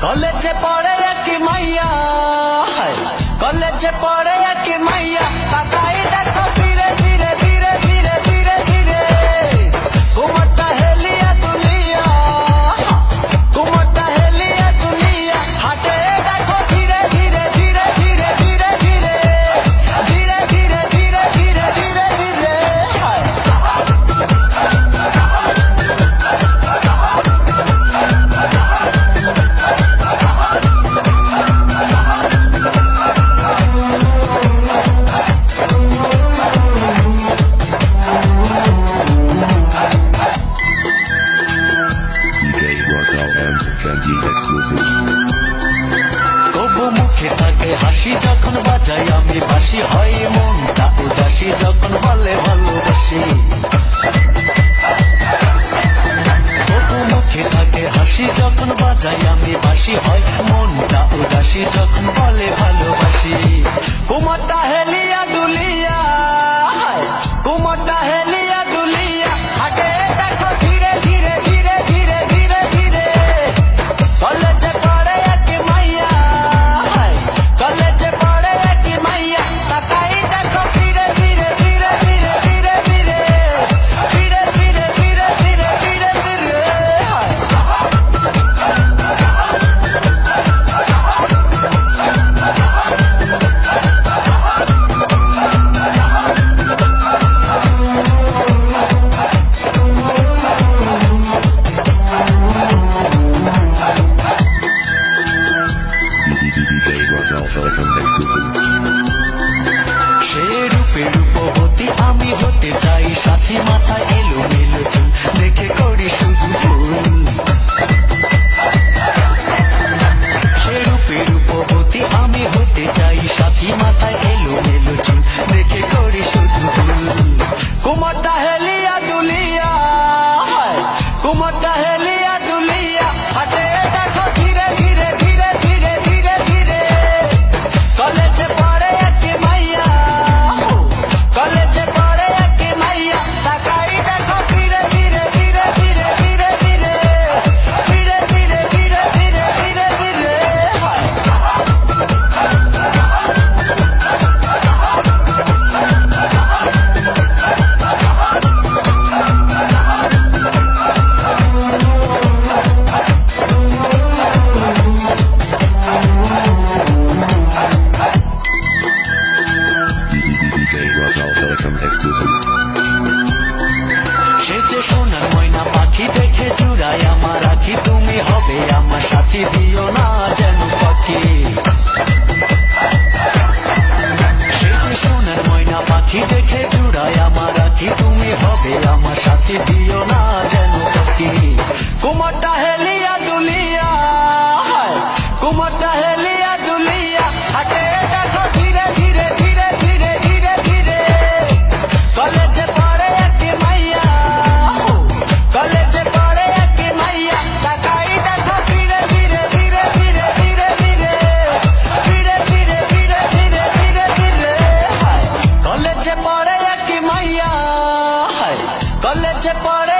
কলেজে পড়ে কি মাইয়া, কলেজে পড়ে কি মাইয়া, তাকাই দেখো ধীরে ধীরে ধীরে ধীরে ধীরে ধীরে কুমরটা হেলিয়া তুলিয়া, কুমরটা হেলিয়া তুলিয়া হাটে দেখো ধীরে ধীরে ধীরে ধীরে ধীরে ধীরে ধীরে ধীরে ধীরে ধীরে ধীরে ধীরে তবু মুখে থাকে হাসি যখন বাজাই আমি বাসি, হয় মনটা উদাসী যখন বলে ভালোবাসি। তবু মুখে থাকে হাসি যখন বাজাই আমি বাসি, হয় মনটা উদাসী যখন বলে ভালোবাসি। কুমরটা হেলিয়া দুলিয়া, কুমরটা হেলিয়া দুলিয়া হাটে দেখো ধীরে ধীরে ধীরে ধীরে ধীরে ধীরে কলেজে পড়ে কি মাইয়া, কলেজে পড়ে কি মাইয়া, তাকাই দেখো ধীরে ধীরে ধীরে ধীরে ধীরে ধীরে ধীরে ধীরে ধীরে ধীরে ধীরে ধীরে সে রূপে রূপবতী আমি হতে চাই, সাথী মাথায় এলো মেলো চুল দেখে করি শুধু ভুল। সে রূপে রূপবতী আমি হতে চাই, সাথী মাথায় এলো মেলো চুল দেখে করি শুধু ভুল। কুমরটা হেলিয়া দুলিয়া, কুমরটা হেলিয়া দুলিয়া হাটে দেখো ধীরে ধীরে ধীরে ধীরে ধীরে ধীরে কলেজে পড়ে কি মাইয়া, কলেজে পড়ে কি মাইয়া, তাকাই দেখো ধীরে ধীরে ধীরে ধীরে ধীরে ধীরে ধীরে ধীরে ধীরে ধীরে ধীরে ধীরে সে যে সোনার ময়না পাখি দেখে চুরাই আমার আখি, তুমি হবে আমার সাথী, দিও না যেন পাখি। সে যে সোনার ময়না পাখি দেখে চুরাই আমার আখি, তুমি হবে আমার সাথী, দিও না যেন পাখি। কুমরটা হেলিয়া দুলিয়া, কুমরটা হেলিয়া দুলিয়া হাটে দেখো ধীরে ধীরে ধীরে ধীরে ধীরে ধীরে কলেজে পড়ে কি মাইয়া, কলেজে পড়ে কি মাইয়া, তাকাই দেখো ধীরে ধীরে ধীরে ধীরে ধীরে ধীরে ধীরে ধীরে ধীরে ধীরে ধীরে ধীরে কলেজে পড়ে কি মাইয়া, কলেজে পড়ে